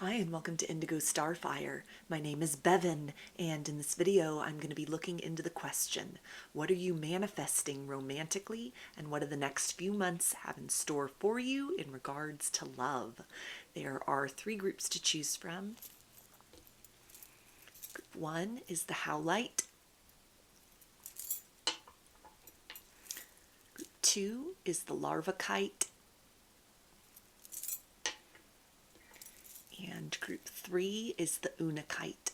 Hi and welcome to Indigo Starfire. My name is Bevin, and in this video I'm going to be looking into the question, what are you manifesting romantically, and what do the next few months have in store for you in regards to love? There are three groups to choose from. Group 1 is the Howlite. Group 2 is the Larvakite. And group 3 is the Unakite.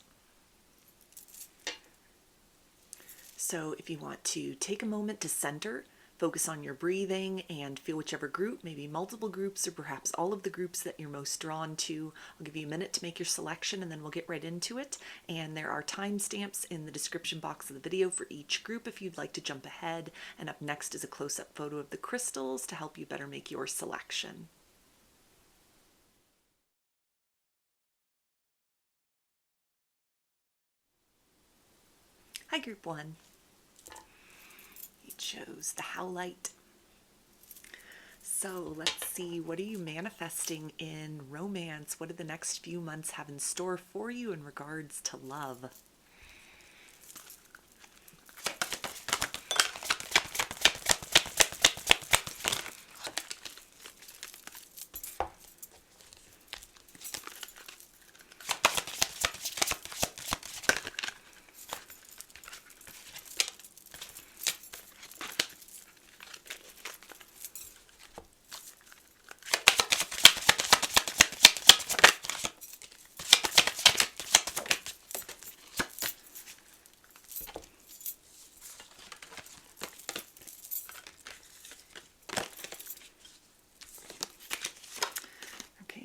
So if you want to take a moment to center, focus on your breathing, and feel whichever group, maybe multiple groups or perhaps all of the groups that you're most drawn to. I'll give you a minute to make your selection and then we'll get right into it. And there are timestamps in the description box of the video for each group if you'd like to jump ahead. And up next is a close-up photo of the crystals to help you better make your selection. Hi, Group 1. You chose the Howlite. So let's see, what are you manifesting in romance? What do the next few months have in store for you in regards to love?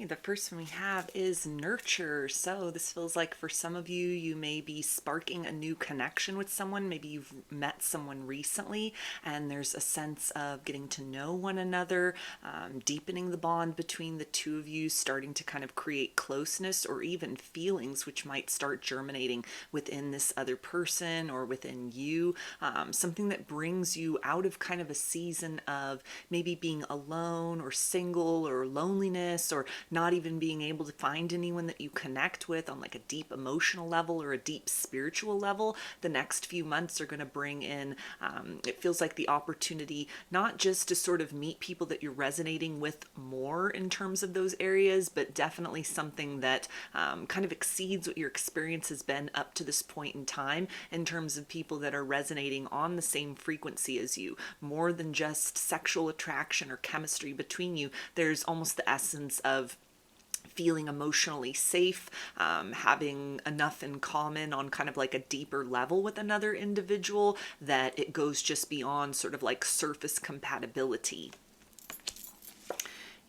The first one we have is nurture. So this feels like for some of you, you may be sparking a new connection with someone. Maybe you've met someone recently and there's a sense of getting to know one another, deepening the bond between the two of you, starting to kind of create closeness or even feelings which might start germinating within this other person or within you. Something that brings you out of kind of a season of maybe being alone or single or loneliness, or not even being able to find anyone that you connect with on like a deep emotional level or a deep spiritual level. The next few months are going to bring in, it feels like the opportunity not just to sort of meet people that you're resonating with more in terms of those areas, but definitely something that kind of exceeds what your experience has been up to this point in time in terms of people that are resonating on the same frequency as you. More than just sexual attraction or chemistry between you, there's almost the essence of feeling emotionally safe, having enough in common on kind of like a deeper level with another individual that it goes just beyond sort of like surface compatibility.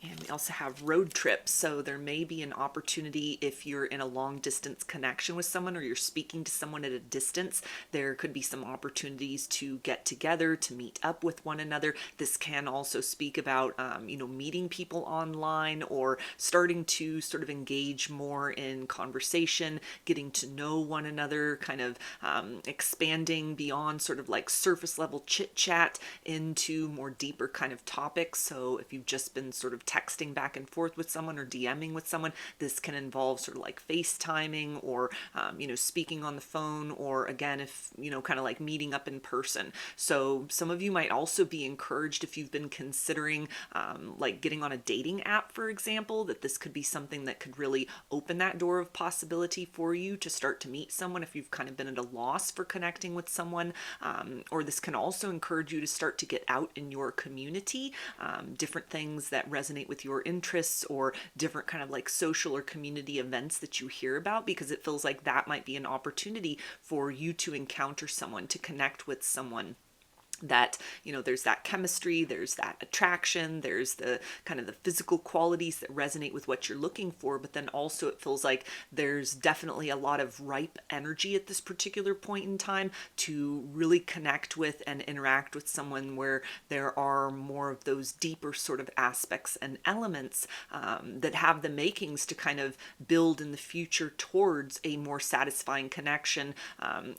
And we also have road trips. So there may be an opportunity if you're in a long distance connection with someone or you're speaking to someone at a distance, there could be some opportunities to get together, to meet up with one another. This can also speak about, meeting people online or starting to sort of engage more in conversation, getting to know one another, kind of expanding beyond sort of like surface level chit chat into more deeper kind of topics. So if you've just been sort of texting back and forth with someone or DMing with someone, this can involve sort of like FaceTiming or, speaking on the phone, or again, if, kind of like meeting up in person. So some of you might also be encouraged if you've been considering like getting on a dating app, for example, that this could be something that could really open that door of possibility for you to start to meet someone if you've kind of been at a loss for connecting with someone. Or this can also encourage you to start to get out in your community, different things that resonate with your interests or different kind of like social or community events that you hear about, because it feels like that might be an opportunity for you to encounter someone, to connect with someone that, there's that chemistry, there's that attraction, there's the kind of the physical qualities that resonate with what you're looking for, but then also it feels like there's definitely a lot of ripe energy at this particular point in time to really connect with and interact with someone where there are more of those deeper sort of aspects and elements that have the makings to kind of build in the future towards a more satisfying connection,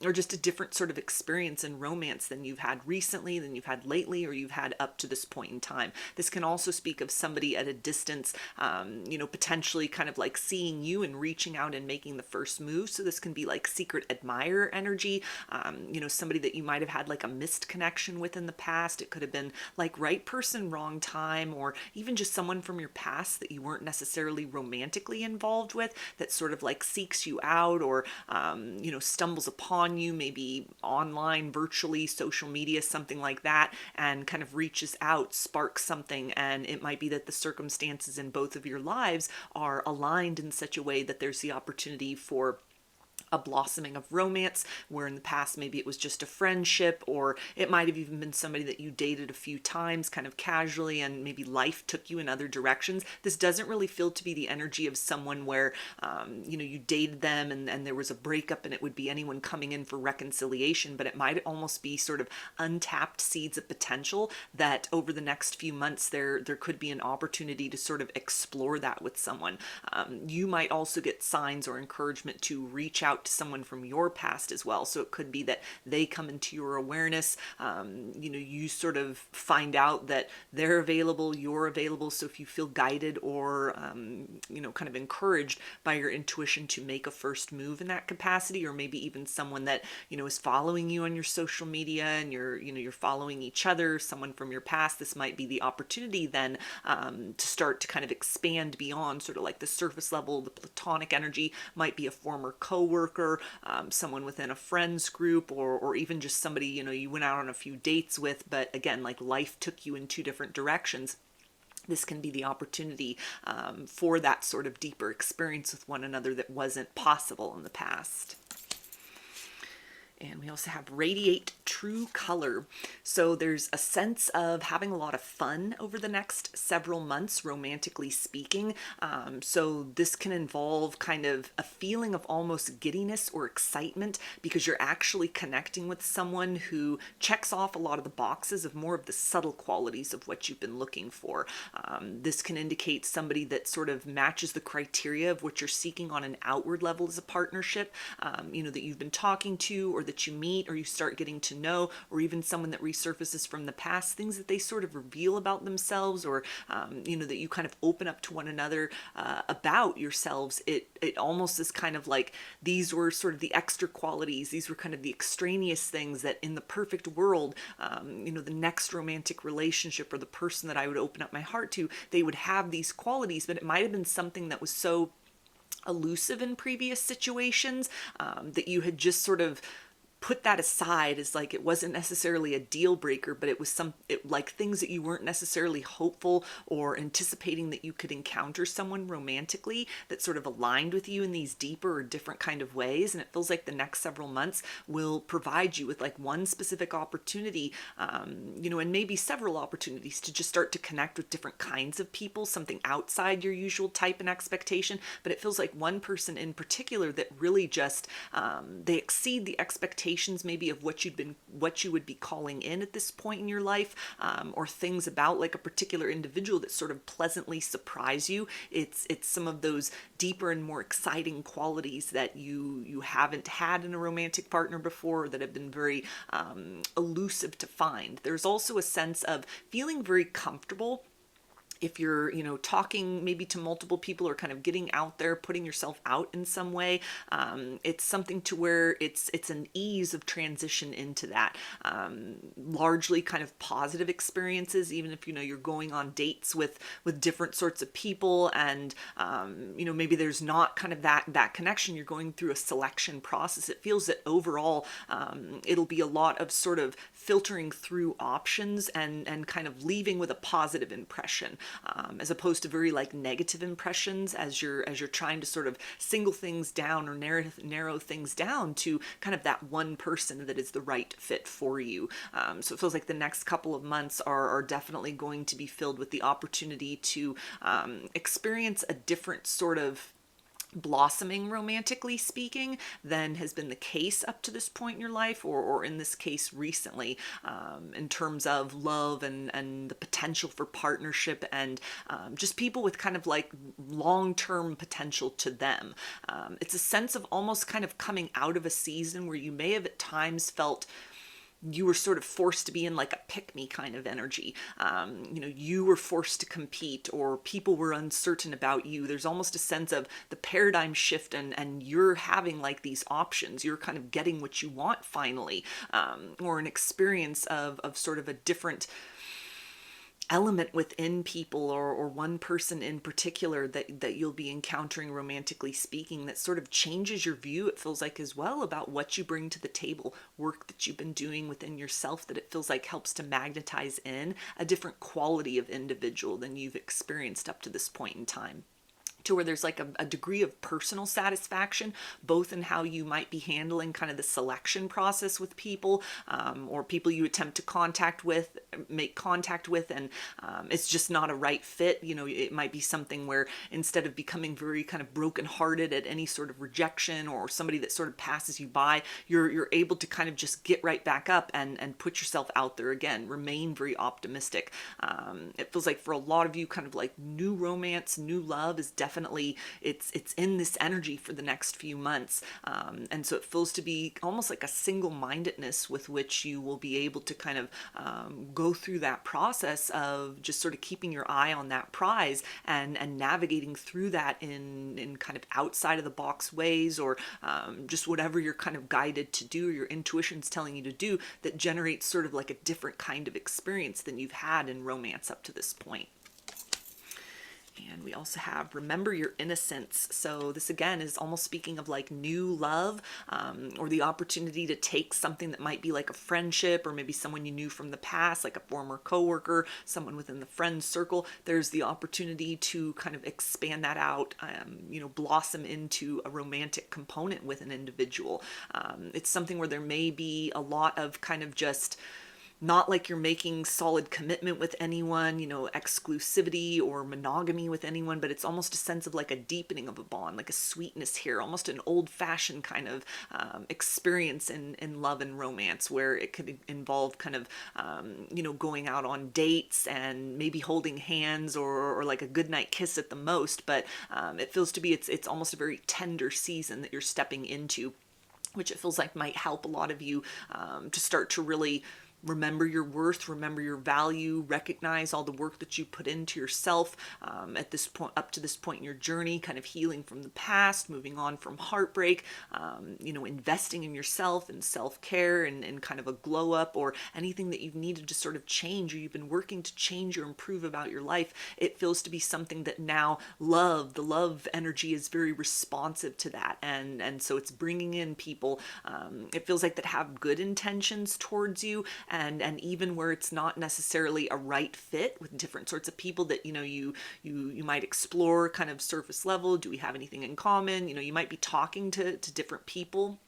or just a different sort of experience in romance than you've had recently. recently than you've had lately, or you've had up to this point in time. This can also speak of somebody at a distance, potentially kind of like seeing you and reaching out and making the first move. So this can be like secret admirer energy, somebody that you might have had like a missed connection with in the past. It could have been like right person, wrong time, or even just someone from your past that you weren't necessarily romantically involved with that sort of like seeks you out, or, stumbles upon you, maybe online, virtually, social media, something like that, and kind of reaches out, sparks something. And it might be that the circumstances in both of your lives are aligned in such a way that there's the opportunity for a blossoming of romance, where in the past maybe it was just a friendship, or it might have even been somebody that you dated a few times kind of casually, and maybe life took you in other directions. This doesn't really feel to be the energy of someone where you dated them and there was a breakup and it would be anyone coming in for reconciliation, but it might almost be sort of untapped seeds of potential that over the next few months there could be an opportunity to sort of explore that with someone. You might also get signs or encouragement to reach out to someone from your past as well. So it could be that they come into your awareness, you sort of find out that they're available, you're available. So if you feel guided or, kind of encouraged by your intuition to make a first move in that capacity, or maybe even someone that, is following you on your social media and you're following each other, someone from your past, this might be the opportunity then to start to kind of expand beyond sort of like the surface level. The platonic energy might be a former coworker, someone within a friends group, or even just somebody, you went out on a few dates with, but again, like life took you in two different directions. This can be the opportunity for that sort of deeper experience with one another that wasn't possible in the past. And we also have radiate true color. So there's a sense of having a lot of fun over the next several months, romantically speaking. So this can involve kind of a feeling of almost giddiness or excitement because you're actually connecting with someone who checks off a lot of the boxes of more of the subtle qualities of what you've been looking for. This can indicate somebody that sort of matches the criteria of what you're seeking on an outward level as a partnership, that you've been talking to, or that you meet or you start getting to know, or even someone that resurfaces from the past, things that they sort of reveal about themselves, or that you kind of open up to one another about yourselves. It almost is kind of like these were sort of the extra qualities, these were kind of the extraneous things that in the perfect world, the next romantic relationship or the person that I would open up my heart to, they would have these qualities, but it might have been something that was so elusive in previous situations that you had just sort of put that aside as like it wasn't necessarily a deal breaker, but it was like things that you weren't necessarily hopeful or anticipating that you could encounter someone romantically that sort of aligned with you in these deeper or different kind of ways. And it feels like the next several months will provide you with like one specific opportunity, and maybe several opportunities to just start to connect with different kinds of people, something outside your usual type and expectation. But it feels like one person in particular that really just, they exceed the expectations maybe of what you would be calling in at this point in your life, or things about like a particular individual that sort of pleasantly surprise you. It's some of those deeper and more exciting qualities that you haven't had in a romantic partner before, that have been very elusive to find. There's also a sense of feeling very comfortable if you're, talking maybe to multiple people or kind of getting out there, putting yourself out in some way. It's something to where it's an ease of transition into that. Largely kind of positive experiences, even if, you're going on dates with different sorts of people and, maybe there's not kind of that connection. You're going through a selection process. It feels that overall, it'll be a lot of sort of filtering through options and kind of leaving with a positive impression. As opposed to very like negative impressions as you're trying to sort of single things down or narrow things down to kind of that one person that is the right fit for you. So it feels like the next couple of months are definitely going to be filled with the opportunity to experience a different sort of blossoming, romantically speaking, than has been the case up to this point in your life, or in this case recently, in terms of love and the potential for partnership and just people with kind of like long-term potential to them. It's a sense of almost kind of coming out of a season where you may have at times felt you were sort of forced to be in like a pick-me kind of energy. You were forced to compete, or people were uncertain about you. There's almost a sense of the paradigm shift, and you're having like these options. You're kind of getting what you want finally, or an experience of sort of a different element within people, or one person in particular that you'll be encountering, romantically speaking, that sort of changes your view, it feels like, as well, about what you bring to the table, work that you've been doing within yourself, that it feels like helps to magnetize in a different quality of individual than you've experienced up to this point in time, to where there's like a degree of personal satisfaction, both in how you might be handling kind of the selection process with people, or people you attempt to make contact with, and it's just not a right fit. It might be something where instead of becoming very kind of brokenhearted at any sort of rejection or somebody that sort of passes you by, you're able to kind of just get right back up and put yourself out there again, remain very optimistic. It feels like for a lot of you, kind of like new romance, new love is definitely, it's in this energy for the next few months. And so it feels to be almost like a single-mindedness with which you will be able to kind of go through that process of just sort of keeping your eye on that prize and navigating through that in kind of outside of the box ways, or just whatever you're kind of guided to do, or your intuition's telling you to do, that generates sort of like a different kind of experience than you've had in romance up to this point. And we also have remember your innocence. So this again is almost speaking of like new love, or the opportunity to take something that might be like a friendship, or maybe someone you knew from the past, like a former coworker, someone within the friend circle. There's the opportunity to kind of expand that out, blossom into a romantic component with an individual. It's something where there may be a lot of kind of just not like you're making solid commitment with anyone, exclusivity or monogamy with anyone, but it's almost a sense of like a deepening of a bond, like a sweetness here, almost an old-fashioned kind of experience in love and romance, where it could involve kind of, going out on dates and maybe holding hands, or like a goodnight kiss at the most, but it feels to be, it's almost a very tender season that you're stepping into, which it feels like might help a lot of you to start to really remember your worth, remember your value, recognize all the work that you put into yourself at this point, up to this point in your journey, kind of healing from the past, moving on from heartbreak, investing in yourself and self-care, and kind of a glow up, or anything that you've needed to sort of change, or you've been working to change or improve about your life. It feels to be something that now the love energy is very responsive to that. And so it's bringing in people, it feels like, that have good intentions towards you, and even where it's not necessarily a right fit, with different sorts of people that you might explore kind of surface level. Do we have anything in common? You might be talking to different people,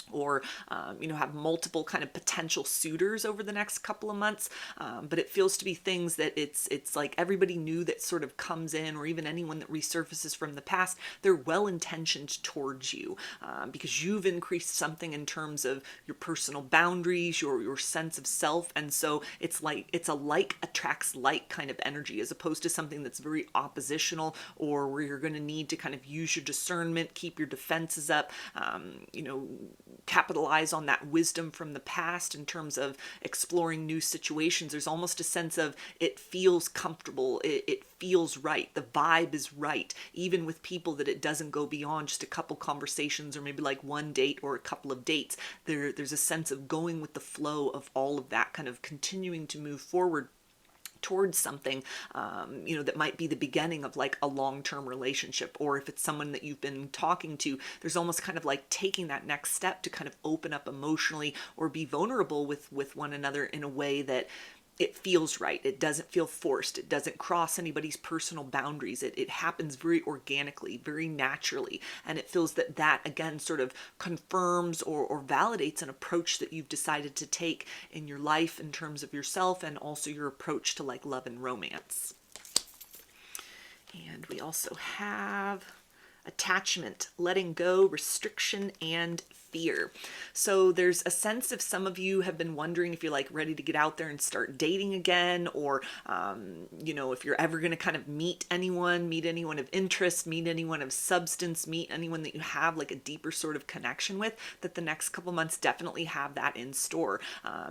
or have multiple kind of potential suitors over the next couple of months, but it feels to be things that it's like everybody new that sort of comes in, or even anyone that resurfaces from the past, they're well-intentioned towards you, because you've increased something in terms of your personal boundaries, your sense of self, and so it's a like attracts like kind of energy, as opposed to something that's very oppositional, or where you're going to need to kind of use your discernment, keep your defenses up, capitalize on that wisdom from the past in terms of exploring new situations. There's almost a sense of it feels comfortable, it feels right, the vibe is right, even with people that it doesn't go beyond just a couple conversations, or maybe like one date or a couple of dates. There's a sense of going with the flow of all of that, kind of continuing to move forward towards something, that might be the beginning of like a long-term relationship. Or if it's someone that you've been talking to, there's almost kind of like taking that next step to kind of open up emotionally, or be vulnerable with one another in a way that it feels right. It doesn't feel forced. It doesn't cross anybody's personal boundaries. It happens very organically, very naturally. And it feels that again sort of confirms or validates an approach that you've decided to take in your life in terms of yourself, and also your approach to like love and romance. And we also have a attachment, letting go, restriction, and fear. So there's a sense of some of you have been wondering if you're like ready to get out there and start dating again, or if you're ever going to kind of meet anyone of interest, meet anyone of substance, meet anyone that you have like a deeper sort of connection with, that the next couple months definitely have that in store.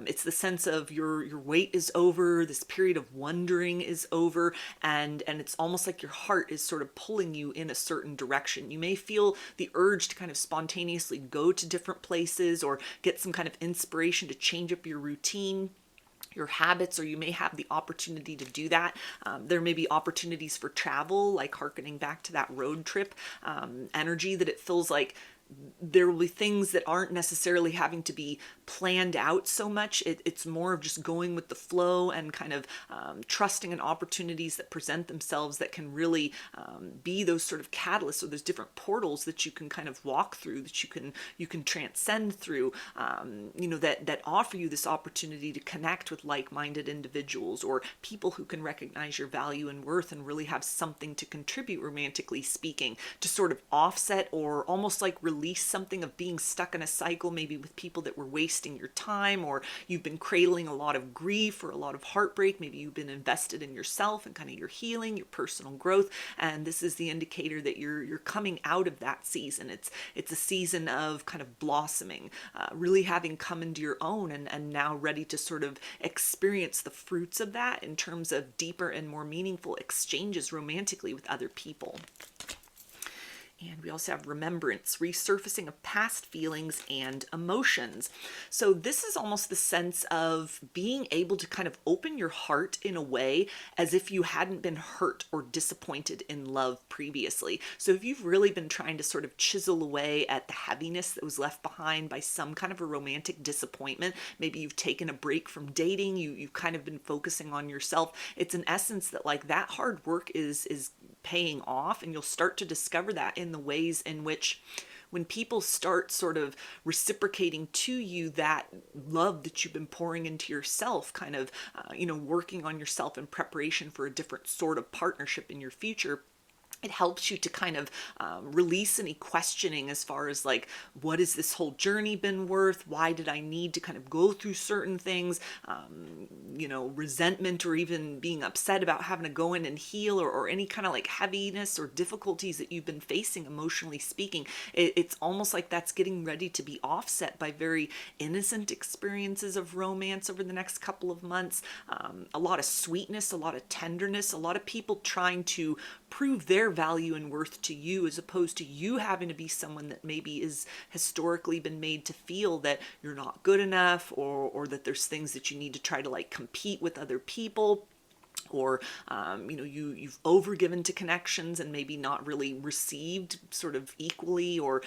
It's the sense of your wait is over, this period of wondering is over, and it's almost like your heart is sort of pulling you in a certain direction. You may feel the urge to kind of spontaneously go to different places or get some kind of inspiration to change up your routine, your habits, or you may have the opportunity to do that. There may be opportunities for travel, like hearkening back to that road trip energy, that it feels like there will be things that aren't necessarily having to be planned out so much. It's more of just going with the flow and kind of trusting in opportunities that present themselves that can really be those sort of catalysts, or those different portals that you can kind of walk through, that you can transcend through, that offer you this opportunity to connect with like-minded individuals or people who can recognize your value and worth and really have something to contribute, romantically speaking, to sort of offset or almost like release something of being stuck in a cycle, maybe with people that were wasting your time, or you've been cradling a lot of grief or a lot of heartbreak. Maybe you've been invested in yourself and kind of your healing, your personal growth, and this is the indicator that you're coming out of that season. It's a season of kind of blossoming, really having come into your own, and now ready to sort of experience the fruits of that in terms of deeper and more meaningful exchanges romantically with other people. And we also have remembrance, resurfacing of past feelings and emotions. So this is almost the sense of being able to kind of open your heart in a way as if you hadn't been hurt or disappointed in love previously. So if you've really been trying to sort of chisel away at the heaviness that was left behind by some kind of a romantic disappointment, maybe you've taken a break from dating, you've kind of been focusing on yourself. It's in essence that like that hard work is paying off, and you'll start to discover that in the ways in which when people start sort of reciprocating to you that love that you've been pouring into yourself, kind of working on yourself in preparation for a different sort of partnership in your future. It helps you to kind of release any questioning as far as like, what has this whole journey been worth? Why did I need to kind of go through certain things? Resentment, or even being upset about having to go in and heal, or any kind of like heaviness or difficulties that you've been facing emotionally speaking. It's almost like that's getting ready to be offset by very innocent experiences of romance over the next couple of months. A lot of sweetness, a lot of tenderness, a lot of people trying to prove their value and worth to you, as opposed to you having to be someone that maybe is historically been made to feel that you're not good enough, or that there's things that you need to try to like compete with other people, or you've overgiven to connections and maybe not really received sort of equally or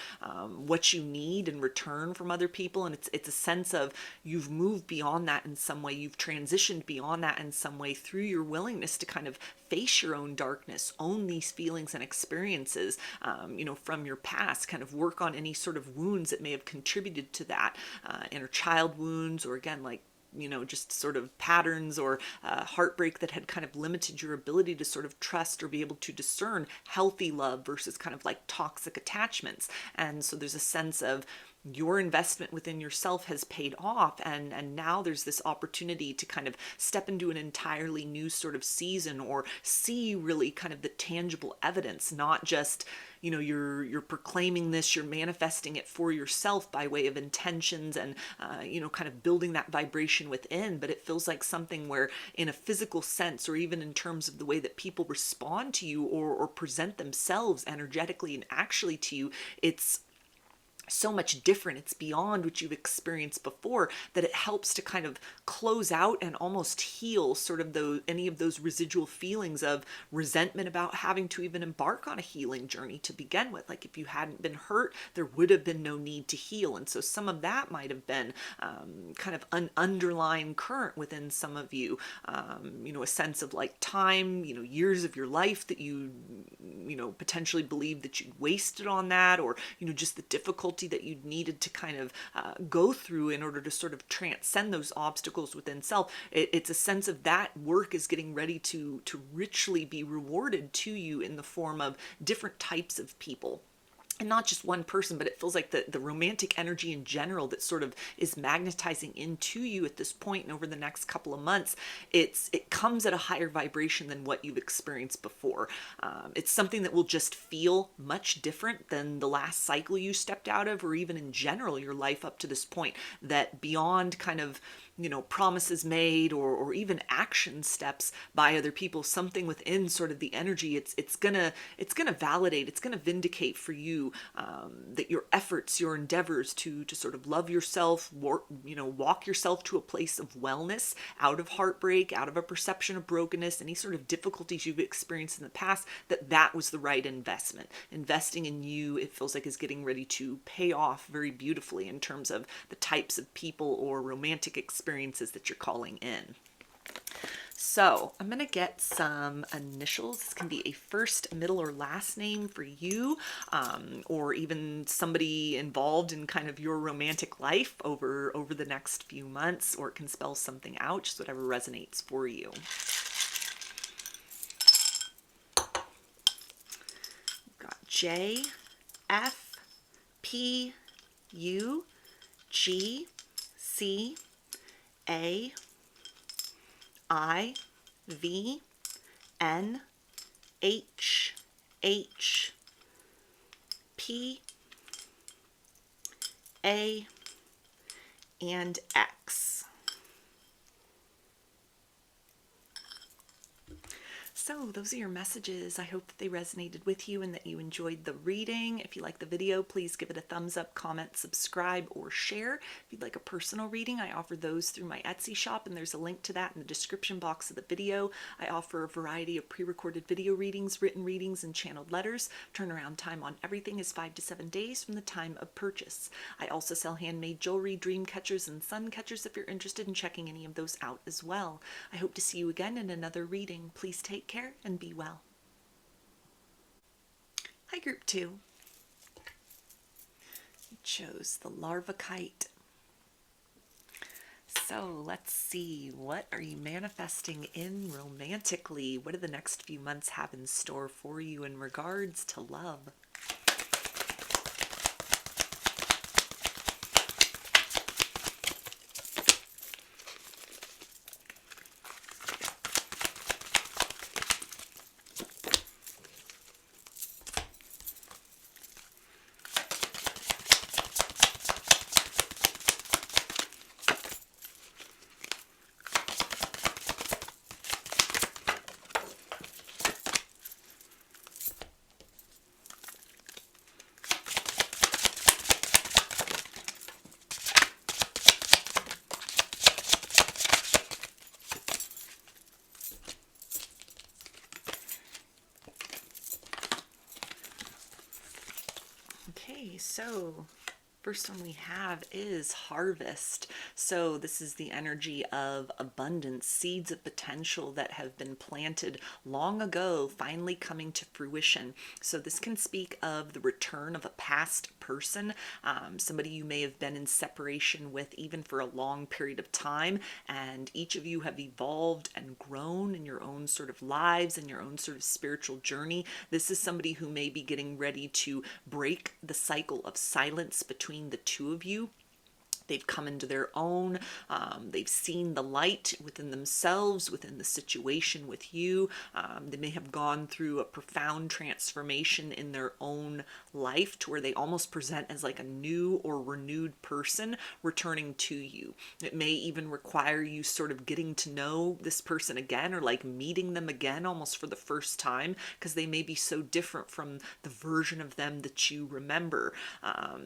what you need in return from other people. And it's a sense of you've moved beyond that in some way, you've transitioned beyond that in some way through your willingness to kind of face your own darkness, own these feelings and experiences from your past, kind of work on any sort of wounds that may have contributed to that, inner child wounds, or again like just sort of patterns or heartbreak that had kind of limited your ability to sort of trust or be able to discern healthy love versus kind of like toxic attachments. And so there's a sense of your investment within yourself has paid off, and now there's this opportunity to kind of step into an entirely new sort of season, or see really kind of the tangible evidence, not just you're proclaiming this, you're manifesting it for yourself by way of intentions and kind of building that vibration within, but it feels like something where in a physical sense, or even in terms of the way that people respond to you or present themselves energetically and actually to you, it's so much different. It's beyond what you've experienced before, that it helps to kind of close out and almost heal sort of any of those residual feelings of resentment about having to even embark on a healing journey to begin with. Like if you hadn't been hurt, there would have been no need to heal. And so some of that might have been kind of an underlying current within some of you, a sense of like time, years of your life that you potentially believed that you wasted on that, or, just the difficulty that you needed to kind of go through in order to sort of transcend those obstacles within self. It's a sense of that work is getting ready to richly be rewarded to you in the form of different types of people. and not just one person, but it feels like the romantic energy in general that sort of is magnetizing into you at this point and over the next couple of months, it comes at a higher vibration than what you've experienced before. It's something that will just feel much different than the last cycle you stepped out of, or even in general your life up to this point, that beyond kind of, you know, promises made or even action steps by other people, something within sort of the energy, it's gonna validate, it's gonna vindicate for you that your efforts, your endeavors to sort of love yourself, walk yourself to a place of wellness, out of heartbreak, out of a perception of brokenness, any sort of difficulties you've experienced in the past, that was the right investment. Investing in you, it feels like, is getting ready to pay off very beautifully in terms of the types of people or romantic experiences that you're calling in. So I'm going to get some initials. This can be a first, middle, or last name for you, or even somebody involved in kind of your romantic life over the next few months, or it can spell something out, just whatever resonates for you. We've got J, F, P, U, G, C, A, I, V, N, H, H, P, A, and X. So those are your messages. I hope that they resonated with you and that you enjoyed the reading. If you like the video, please give it a thumbs up, comment, subscribe, or share. If you'd like a personal reading, I offer those through my Etsy shop, and there's a link to that in the description box of the video. I offer a variety of pre-recorded video readings, written readings, and channeled letters. Turnaround time on everything is 5 to 7 days from the time of purchase. I also sell handmade jewelry, dream catchers, and sun catchers if you're interested in checking any of those out as well. I hope to see you again in another reading. Please take care and be well. Hi, Group 2. You chose the larva kite. So let's see, what are you manifesting in romantically? What do the next few months have in store for you in regards to love? Okay, so first one we have is harvest. So this is the energy of abundance, seeds of potential that have been planted long ago, finally coming to fruition. So this can speak of the return of a past person, somebody you may have been in separation with even for a long period of time, and each of you have evolved and grown in your own sort of lives and your own sort of spiritual journey. This is somebody who may be getting ready to break the cycle of silence between the two of you. They've come into their own. They've seen the light within themselves, within the situation with you. They may have gone through a profound transformation in their own life to where they almost present as like a new or renewed person returning to you. It may even require you sort of getting to know this person again, or like meeting them again almost for the first time, because they may be so different from the version of them that you remember.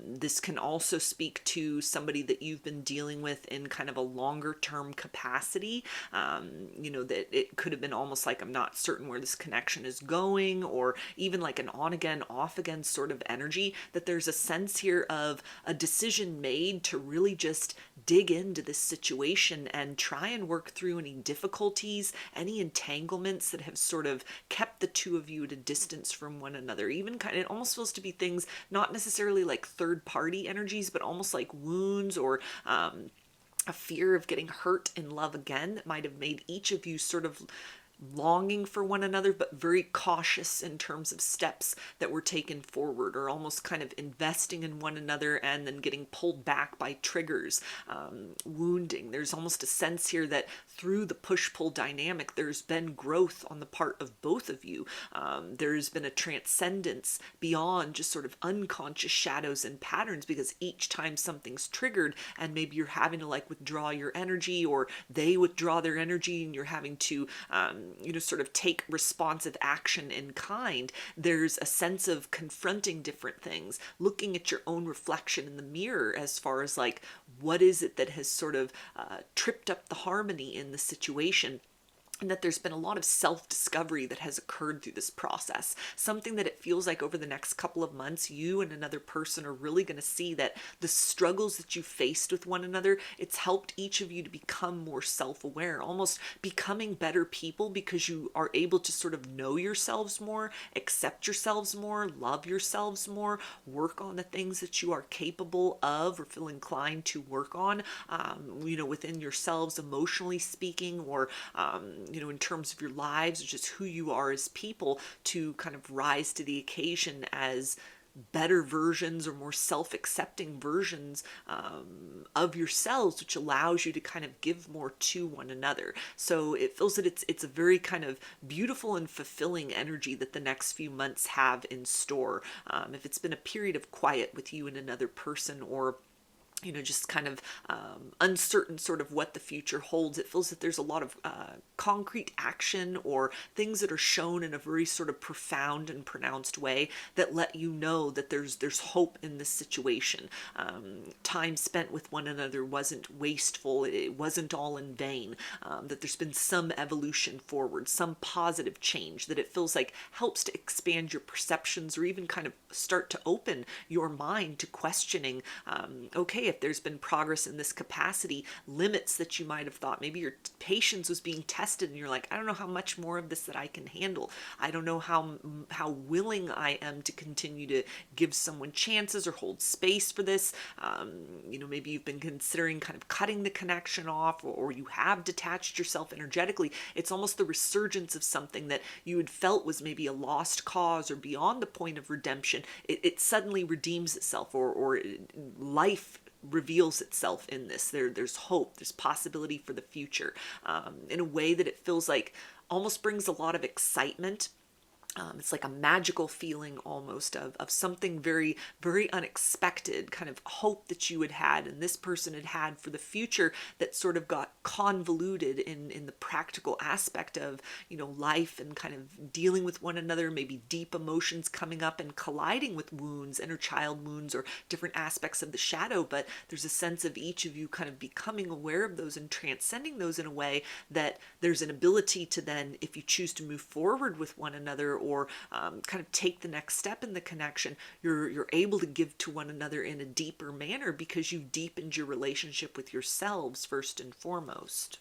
This can also speak to somebody that you've been dealing with in kind of a longer term capacity. That it could have been almost like, I'm not certain where this connection is going, or even like an on again, off again sort of energy, that there's a sense here of a decision made to really just dig into this situation and try and work through any difficulties, any entanglements that have sort of kept the two of you at a distance from one another. Even kind of, it almost feels to be things not necessarily like third party energies, but almost like wounds or a fear of getting hurt in love again that might have made each of you sort of longing for one another, but very cautious in terms of steps that were taken forward, or almost kind of investing in one another and then getting pulled back by triggers, wounding. There's almost a sense here that through the push-pull dynamic, there's been growth on the part of both of you. There's been a transcendence beyond just sort of unconscious shadows and patterns, because each time something's triggered and maybe you're having to like withdraw your energy, or they withdraw their energy, and you're having to sort of take responsive action in kind, there's a sense of confronting different things, looking at your own reflection in the mirror as far as like, what is it that has sort of tripped up the harmony in the situation. And that there's been a lot of self-discovery that has occurred through this process. Something that it feels like over the next couple of months, you and another person are really going to see that the struggles that you faced with one another, it's helped each of you to become more self-aware, almost becoming better people, because you are able to sort of know yourselves more, accept yourselves more, love yourselves more, work on the things that you are capable of or feel inclined to work on, within yourselves, emotionally speaking, or in terms of your lives, or just who you are as people, to kind of rise to the occasion as better versions or more self-accepting versions of yourselves, which allows you to kind of give more to one another. So it feels that it's a very kind of beautiful and fulfilling energy that the next few months have in store. If it's been a period of quiet with you and another person, or just kind of uncertain sort of what the future holds, it feels that there's a lot of concrete action or things that are shown in a very sort of profound and pronounced way that let you know that there's hope in this situation. Time spent with one another wasn't wasteful, it wasn't all in vain, that there's been some evolution forward, some positive change that it feels like helps to expand your perceptions, or even kind of start to open your mind to questioning, okay, if there's been progress in this capacity, limits that you might have thought, maybe your patience was being tested and you're like, I don't know how much more of this that I can handle. I don't know how willing I am to continue to give someone chances or hold space for this. Maybe you've been considering kind of cutting the connection off, or you have detached yourself energetically. It's almost the resurgence of something that you had felt was maybe a lost cause or beyond the point of redemption. It suddenly redeems itself, or life reveals itself in this. There's hope, there's possibility for the future, in a way that it feels like almost brings a lot of excitement. It's like a magical feeling almost of something very, very unexpected, kind of hope that you had and this person had for the future, that sort of got convoluted in the practical aspect of, life and kind of dealing with one another, maybe deep emotions coming up and colliding with wounds, inner child wounds, or different aspects of the shadow. But there's a sense of each of you kind of becoming aware of those and transcending those in a way that there's an ability to then, if you choose to move forward with one another, or kind of take the next step in the connection, you're able to give to one another in a deeper manner, because you've deepened your relationship with yourselves first and foremost.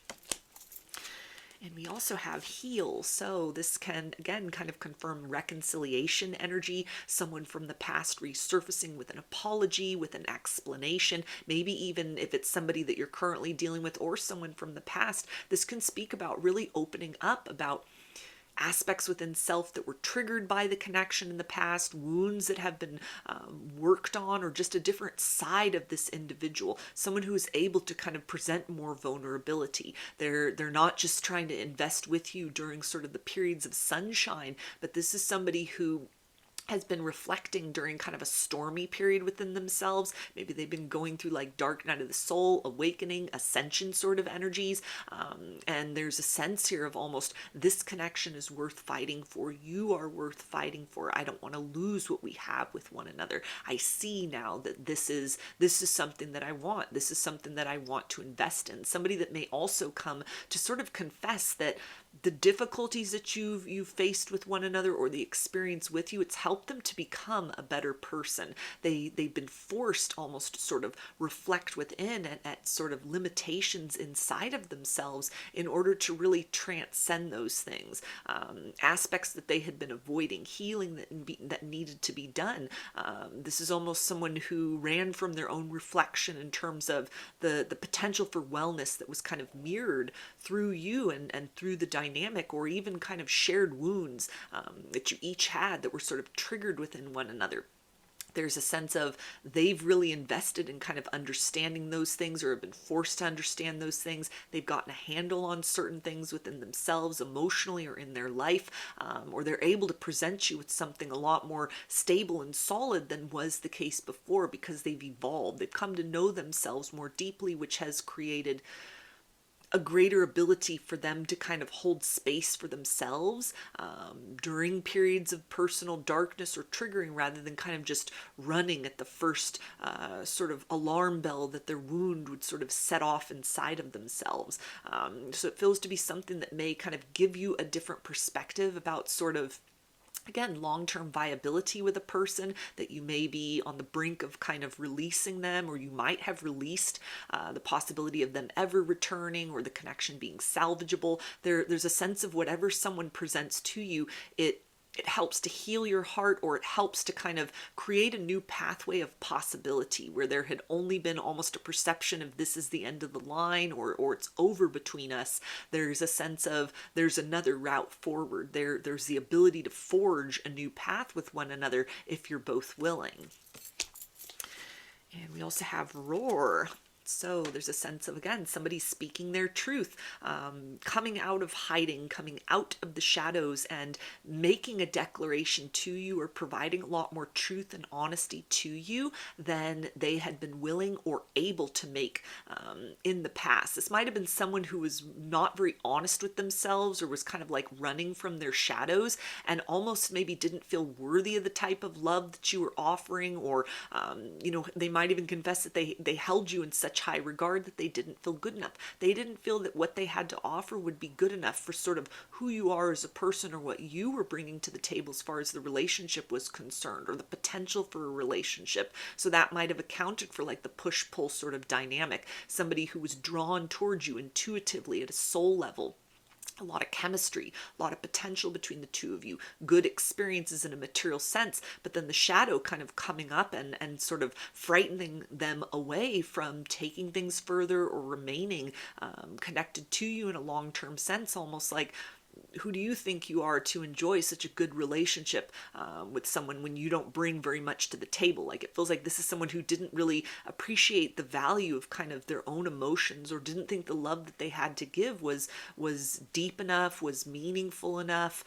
And we also have heal. So this can, again, kind of confirm reconciliation energy, someone from the past resurfacing with an apology, with an explanation, maybe even if it's somebody that you're currently dealing with or someone from the past. This can speak about really opening up about aspects within self that were triggered by the connection in the past, wounds that have been worked on, or just a different side of this individual, someone who is able to kind of present more vulnerability. They're not just trying to invest with you during sort of the periods of sunshine, but this is somebody who has been reflecting during kind of a stormy period within themselves. Maybe they've been going through like dark night of the soul, awakening, ascension sort of energies. And there's a sense here of almost, this connection is worth fighting for. You are worth fighting for. I don't want to lose what we have with one another. I see now that this is something that I want. This is something that I want to invest in. Somebody that may also come to sort of confess that the difficulties that you've faced with one another, or the experience with you, it's helped them to become a better person. They've been forced almost to sort of reflect within at sort of limitations inside of themselves in order to really transcend those things, aspects that they had been avoiding, healing that needed to be done. This is almost someone who ran from their own reflection in terms of the potential for wellness that was kind of mirrored through you and through the dynamic, or even kind of shared wounds that you each had that were sort of triggered within one another. There's a sense of they've really invested in kind of understanding those things, or have been forced to understand those things. They've gotten a handle on certain things within themselves emotionally or in their life, or they're able to present you with something a lot more stable and solid than was the case before, because they've evolved. They've come to know themselves more deeply, which has created a greater ability for them to kind of hold space for themselves during periods of personal darkness or triggering, rather than kind of just running at the first sort of alarm bell that their wound would sort of set off inside of themselves. So it feels to be something that may kind of give you a different perspective about sort of, again, long-term viability with a person, that you may be on the brink of kind of releasing them, or you might have released the possibility of them ever returning, or the connection being salvageable. There's a sense of whatever someone presents to you, it helps to heal your heart, or it helps to kind of create a new pathway of possibility, where there had only been almost a perception of this is the end of the line, or it's over between us. There's a sense of there's another route forward. There's the ability to forge a new path with one another if you're both willing. And we also have roar. So there's a sense of, again, somebody speaking their truth, coming out of hiding, coming out of the shadows, and making a declaration to you, or providing a lot more truth and honesty to you than they had been willing or able to make in the past. This might have been someone who was not very honest with themselves, or was kind of like running from their shadows, and almost maybe didn't feel worthy of the type of love that you were offering, or they might even confess that they held you in such high regard that they didn't feel good enough. They didn't feel that what they had to offer would be good enough for sort of who you are as a person, or what you were bringing to the table as far as the relationship was concerned, or the potential for a relationship. So that might have accounted for like the push-pull sort of dynamic. Somebody who was drawn towards you intuitively at a soul level. A lot of chemistry, a lot of potential between the two of you, good experiences in a material sense, but then the shadow kind of coming up and sort of frightening them away from taking things further, or remaining connected to you in a long-term sense, almost like, who do you think you are to enjoy such a good relationship with someone when you don't bring very much to the table? Like, it feels like this is someone who didn't really appreciate the value of kind of their own emotions, or didn't think the love that they had to give was deep enough, was meaningful enough.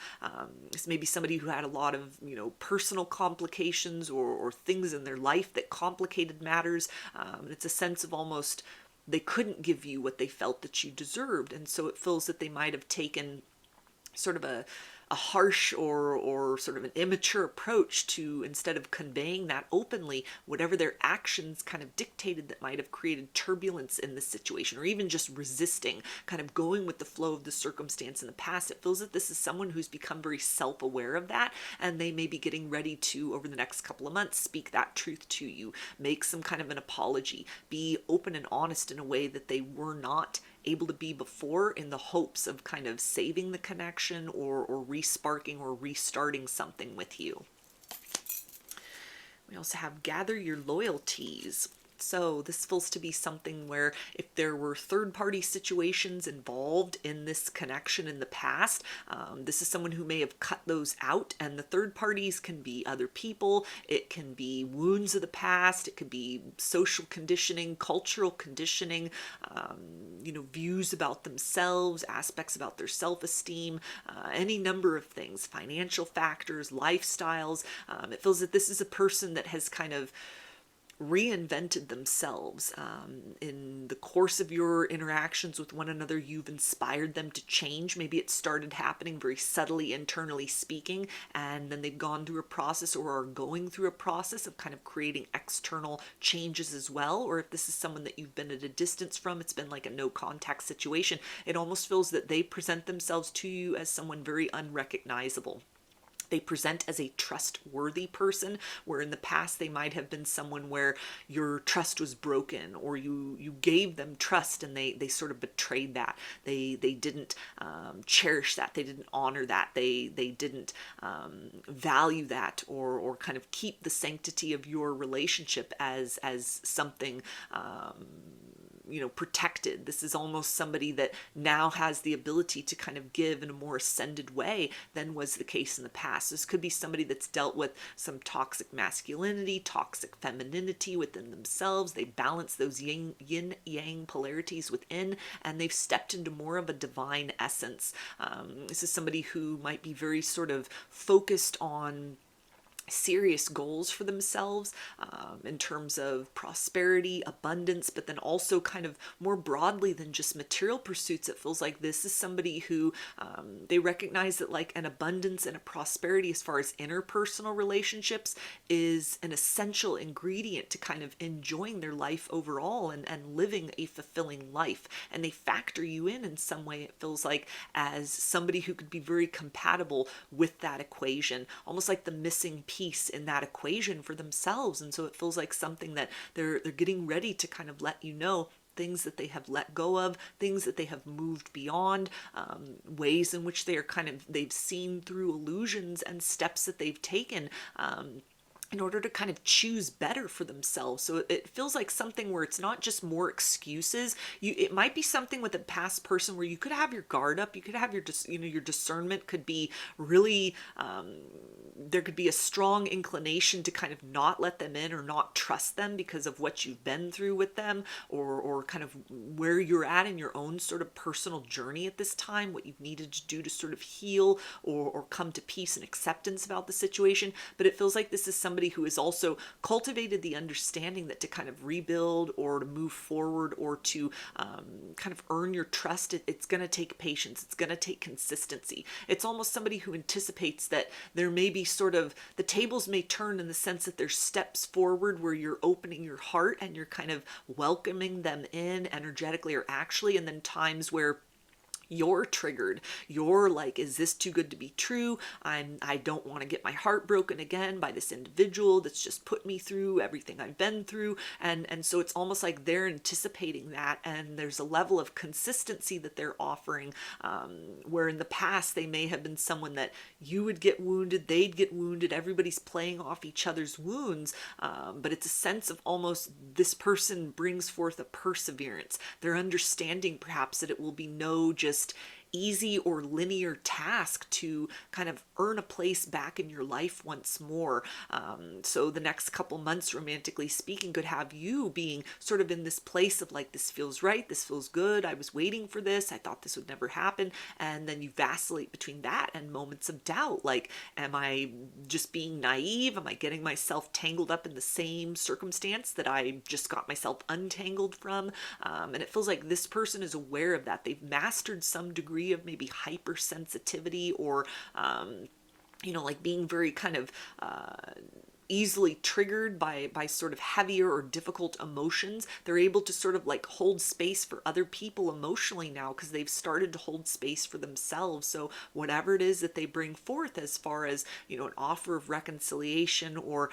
It's maybe somebody who had a lot of, personal complications, or things in their life that complicated matters. It's a sense of almost they couldn't give you what they felt that you deserved. And so it feels that they might have taken sort of a harsh or sort of an immature approach to, instead of conveying that openly, whatever their actions kind of dictated, that might have created turbulence in the situation, or even just resisting, kind of going with the flow of the circumstance in the past. It feels that this is someone who's become very self-aware of that, and they may be getting ready to, over the next couple of months, speak that truth to you, make some kind of an apology, be open and honest in a way that they were not able to be before, in the hopes of kind of saving the connection, or re-sparking or restarting something with you. We also have gather your loyalties. So this feels to be something where, if there were third-party situations involved in this connection in the past, this is someone who may have cut those out. And the third parties can be other people, it can be wounds of the past, it could be social conditioning, cultural conditioning, views about themselves, aspects about their self-esteem, any number of things, financial factors, lifestyles. It feels that this is a person that has kind of reinvented themselves. In the course of your interactions with one another, you've inspired them to change. Maybe it started happening very subtly, internally speaking, and then they've gone through a process, or are going through a process of kind of creating external changes as well. Or if this is someone that you've been at a distance from, it's been like a no contact situation. It almost feels that they present themselves to you as someone very unrecognizable. They present as a trustworthy person, where in the past they might have been someone where your trust was broken, or you gave them trust and they sort of betrayed that. They didn't cherish that. They didn't honor that. They didn't value that, or kind of keep the sanctity of your relationship as something protected. This is almost somebody that now has the ability to kind of give in a more ascended way than was the case in the past. This could be somebody that's dealt with some toxic masculinity, toxic femininity within themselves. They balance those yin yang polarities within, and they've stepped into more of a divine essence. This is somebody who might be very sort of focused on serious goals for themselves in terms of prosperity, abundance, but then also kind of more broadly than just material pursuits. It feels like this is somebody who they recognize that like an abundance and a prosperity as far as interpersonal relationships is an essential ingredient to kind of enjoying their life overall and living a fulfilling life. And they factor you in some way, it feels like, as somebody who could be very compatible with that equation, almost like the missing piece in that equation for themselves. And so it feels like something that they're getting ready to kind of let you know, things that they have let go of, things that they have moved beyond, ways in which they've seen through illusions and steps that they've taken in order to kind of choose better for themselves. So it feels like something where it's not just more excuses. It might be something with a past person where you could have your guard up, you could have your discernment could be really, there could be a strong inclination to kind of not let them in or not trust them because of what you've been through with them, or kind of where you're at in your own sort of personal journey at this time, what you've needed to do to sort of heal or come to peace and acceptance about the situation. But it feels like this is somebody who has also cultivated the understanding that to kind of rebuild or to move forward or to kind of earn your trust, it's going to take patience. It's going to take consistency. It's almost somebody who anticipates that there may be sort of, the tables may turn in the sense that there's steps forward where you're opening your heart and you're kind of welcoming them in energetically or actually, and then times where you're triggered. You're like, is this too good to be true? I don't want to get my heart broken again by this individual that's just put me through everything I've been through. And so it's almost like they're anticipating that, and there's a level of consistency that they're offering, where in the past they may have been someone that you would get wounded, they'd get wounded, everybody's playing off each other's wounds, but it's a sense of almost this person brings forth a perseverance. They're understanding perhaps that it will be no just easy or linear task to kind of earn a place back in your life once more. So the next couple months, romantically speaking, could have you being sort of in this place of like, this feels right, this feels good, I was waiting for this, I thought this would never happen. And then you vacillate between that and moments of doubt. Like, am I just being naive? Am I getting myself tangled up in the same circumstance that I just got myself untangled from? And it feels like this person is aware of that. They've mastered some degree of maybe hypersensitivity or, like being very kind of easily triggered by sort of heavier or difficult emotions. They're able to sort of like hold space for other people emotionally now because they've started to hold space for themselves. So whatever it is that they bring forth as far as, an offer of reconciliation or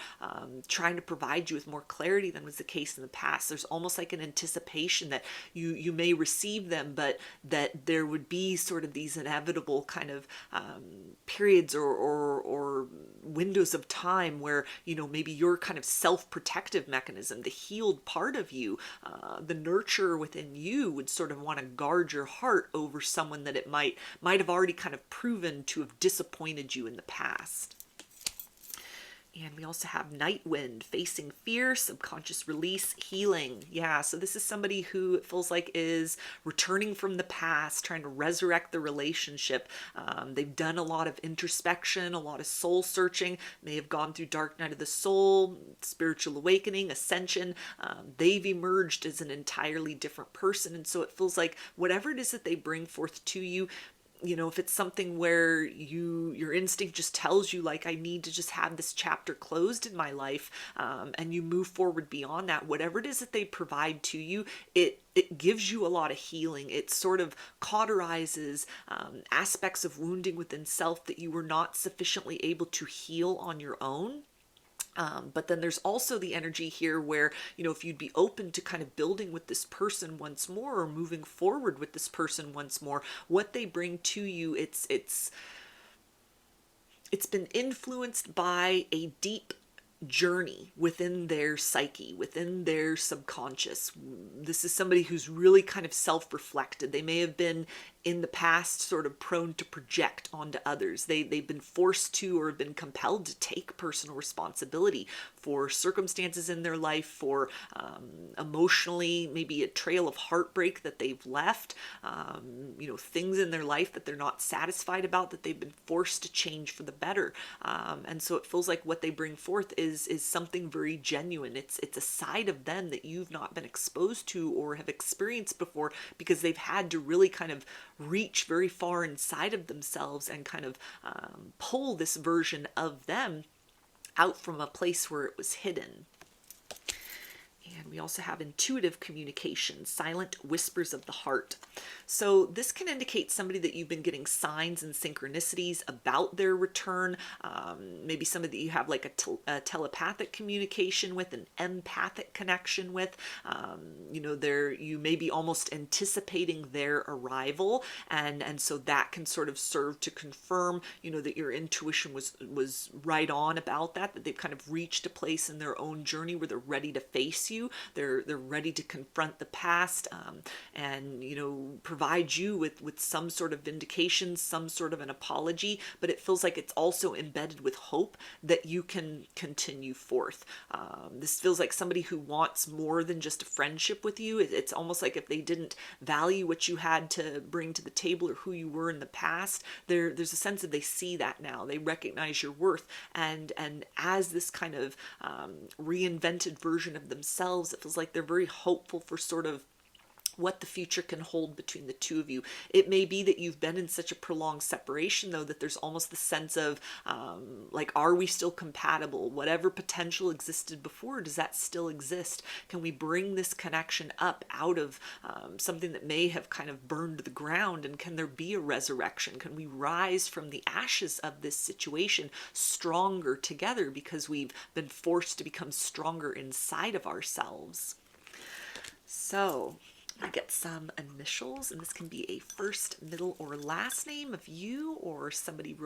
trying to provide you with more clarity than was the case in the past, there's almost like an anticipation that you may receive them, but that there would be sort of these inevitable kind of periods or windows of time where maybe your kind of self-protective mechanism, the healed part of you, the nurturer within you would sort of want to guard your heart over someone that it might have already kind of proven to have disappointed you in the past. And we also have Night Wind, facing fear, subconscious release, healing. Yeah, so this is somebody who it feels like is returning from the past, trying to resurrect the relationship. They've done a lot of introspection, a lot of soul searching. They have gone through dark night of the soul, spiritual awakening, ascension. They've emerged as an entirely different person. And so it feels like whatever it is that they bring forth to you, if it's something where your instinct just tells you like, I need to just have this chapter closed in my life, and you move forward beyond that, whatever it is that they provide to you, it gives you a lot of healing. It sort of cauterizes aspects of wounding within self that you were not sufficiently able to heal on your own. But then there's also the energy here where, if you'd be open to kind of building with this person once more or moving forward with this person once more, what they bring to you, it's been influenced by a deep journey within their psyche, within their subconscious. This is somebody who's really kind of self-reflected. They may have been in the past sort of prone to project onto others. They've been forced to or have been compelled to take personal responsibility for circumstances in their life, for emotionally, maybe a trail of heartbreak that they've left, things in their life that they're not satisfied about, that they've been forced to change for the better. And so it feels like what they bring forth is something very genuine. It's a side of them that you've not been exposed to or have experienced before, because they've had to really kind of reach very far inside of themselves and kind of pull this version of them out from a place where it was hidden. And we also have intuitive communication, silent whispers of the heart. So this can indicate somebody that you've been getting signs and synchronicities about their return. Maybe somebody that you have like a telepathic communication with, an empathic connection with. You may be almost anticipating their arrival, and so that can sort of serve to confirm, that your intuition was right on about that they've kind of reached a place in their own journey where they're ready to face you. They're ready to confront the past, and provide you with some sort of vindication, some sort of an apology. But it feels like it's also embedded with hope that you can continue forth. This feels like somebody who wants more than just a friendship with you. It's almost like if they didn't value what you had to bring to the table or who you were in the past, there's a sense that they see that now. They recognize your worth, and as this kind of reinvented version of themselves, it feels like they're very hopeful for sort of what the future can hold between the two of you. It may be that you've been in such a prolonged separation, though, that there's almost the sense of are we still compatible? Whatever potential existed before, does that still exist? Can we bring this connection up out of something that may have kind of burned to the ground? And can there be a resurrection? Can we rise from the ashes of this situation stronger together because we've been forced to become stronger inside of ourselves? So I get some initials, and this can be a first, middle, or last name of you or somebody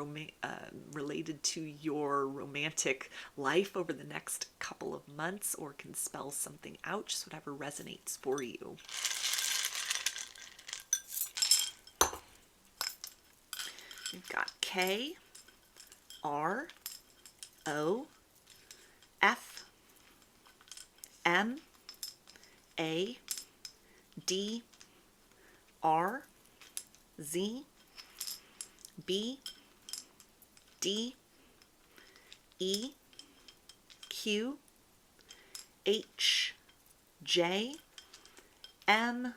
related to your romantic life over the next couple of months, or can spell something out, just whatever resonates for you. We've got K, R, O, F, M, A, D, R, Z, B, D, E, Q, H, J, M,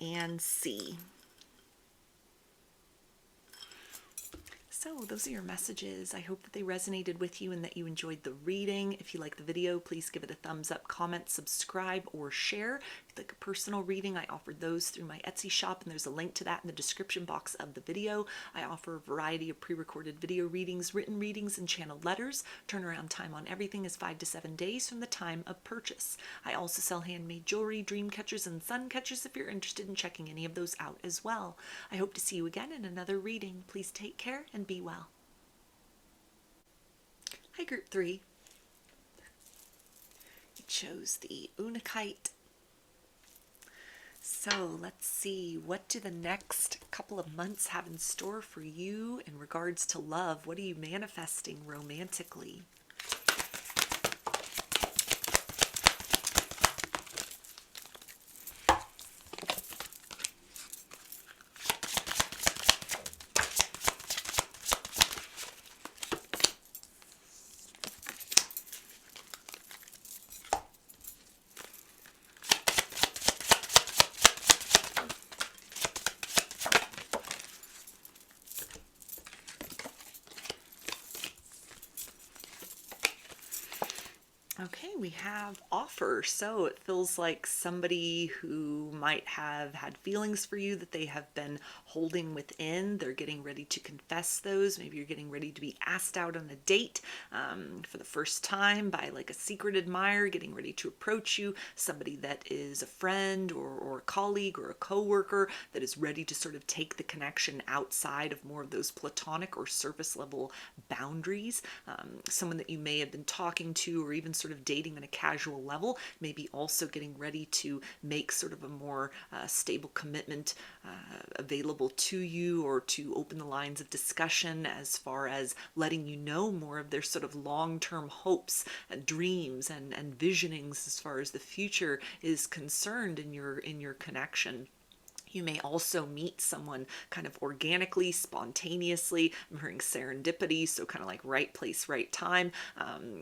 and C. So those are your messages. I hope that they resonated with you and that you enjoyed the reading. If you like the video, please give it a thumbs up, comment, subscribe, or share. If you'd like a personal reading, I offer those through my Etsy shop, and there's a link to that in the description box of the video. I offer a variety of pre-recorded video readings, written readings, and channeled letters. Turnaround time on everything is 5 to 7 days from the time of purchase. I also sell handmade jewelry, dream catchers, and sun catchers if you're interested in checking any of those out as well. I hope to see you again in another reading. Please take care and be well. Hi, Group 3. You chose the Untitled. So let's see, what do the next couple of months have in store for you in regards to love? What are you manifesting romantically? have offer. So it feels like somebody who might have had feelings for you that they have been holding within. They're getting ready to confess those. Maybe you're getting ready to be asked out on a date for the first time by like a secret admirer getting ready to approach you, somebody that is a friend or a colleague or a coworker that is ready to sort of take the connection outside of more of those platonic or surface level boundaries. Someone that you may have been talking to or even sort of dating on a casual level, maybe also getting ready to make sort of a more stable commitment available to you, or to open the lines of discussion as far as letting you know more of their sort of long-term hopes and dreams and visionings as far as the future is concerned in your connection. You may also meet someone kind of organically, spontaneously. I'm hearing serendipity, so kind of like right place, right time,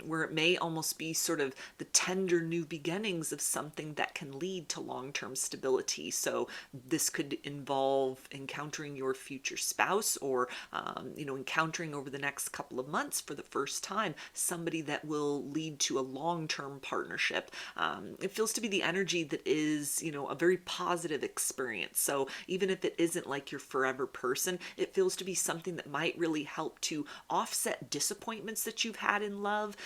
where it may almost be sort of the tender new beginnings of something that can lead to long-term stability. So this could involve encountering your future spouse, or encountering over the next couple of months for the first time somebody that will lead to a long-term partnership. It feels to be the energy that is, a very positive experience. So even if it isn't like your forever person, it feels to be something that might really help to offset disappointments that you've had in love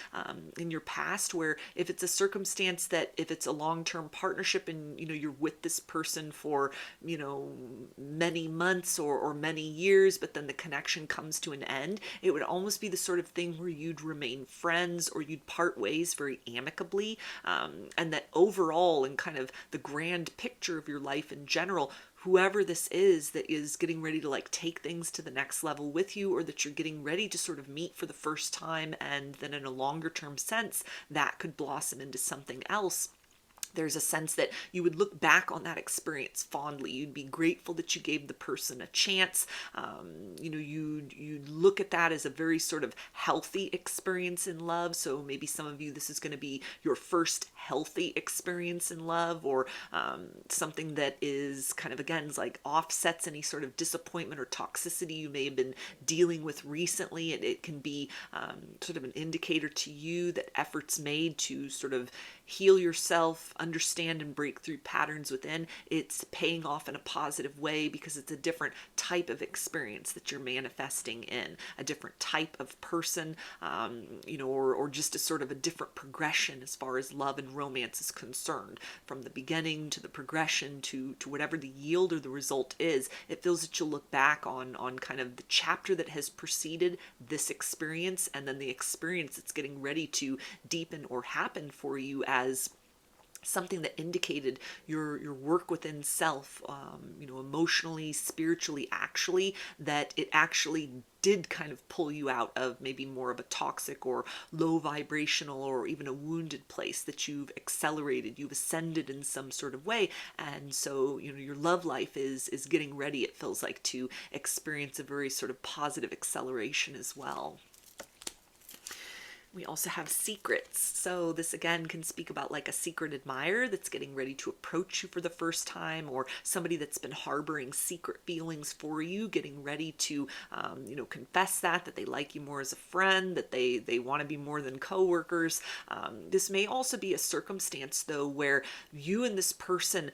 in your past, where if it's a circumstance that if it's a long-term partnership and you're with this person for many months or many years, but then the connection comes to an end, it would almost be the sort of thing where you'd remain friends or you'd part ways very amicably, and that overall, in kind of the grand picture of your life in general, whoever this is that is getting ready to like take things to the next level with you, or that you're getting ready to sort of meet for the first time, and then in a longer term sense that could blossom into something else, there's a sense that you would look back on that experience fondly. You'd be grateful that you gave the person a chance. You'd look at that as a very sort of healthy experience in love. So maybe some of you, this is going to be your first healthy experience in love, or something that is kind of, again, like offsets any sort of disappointment or toxicity you may have been dealing with recently. It can be sort of an indicator to you that efforts made to sort of heal yourself, understand and break through patterns within, it's paying off in a positive way, because it's a different type of experience that you're manifesting in, a different type of person, or just a sort of a different progression as far as love and romance is concerned. From the beginning to the progression to whatever the yield or the result is, it feels that you'll look back on kind of the chapter that has preceded this experience, and then the experience that's getting ready to deepen or happen for you as something that indicated your work within self, emotionally, spiritually, actually, that it actually did kind of pull you out of maybe more of a toxic or low vibrational or even a wounded place, that you've accelerated, you've ascended in some sort of way. And so, your love life is getting ready, it feels like, to experience a very sort of positive acceleration as well. We also have secrets. So this again can speak about like a secret admirer that's getting ready to approach you for the first time, or somebody that's been harboring secret feelings for you, getting ready to, confess that they like you more as a friend, that they want to be more than coworkers. This may also be a circumstance though, where you and this person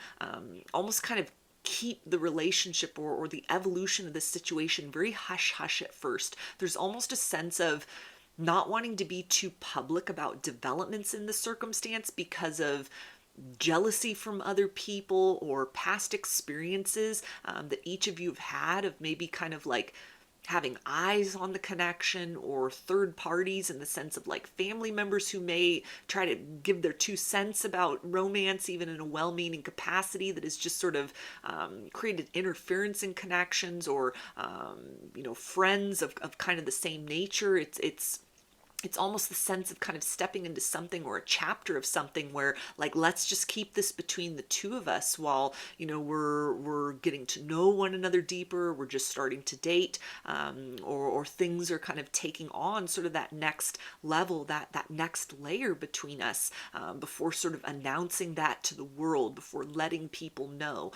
almost kind of keep the relationship or the evolution of this situation very hush-hush at first. There's almost a sense of not wanting to be too public about developments in the circumstance because of jealousy from other people or past experiences that each of you have had, of maybe kind of like having eyes on the connection, or third parties in the sense of like family members who may try to give their 2 cents about romance, even in a well-meaning capacity, that has just sort of created interference in connections, or friends of kind of the same nature. It's almost the sense of kind of stepping into something, or a chapter of something where like, let's just keep this between the two of us while, we're getting to know one another deeper. We're just starting to date, or things are kind of taking on sort of that next level, that next layer between us, before sort of announcing that to the world, before letting people know.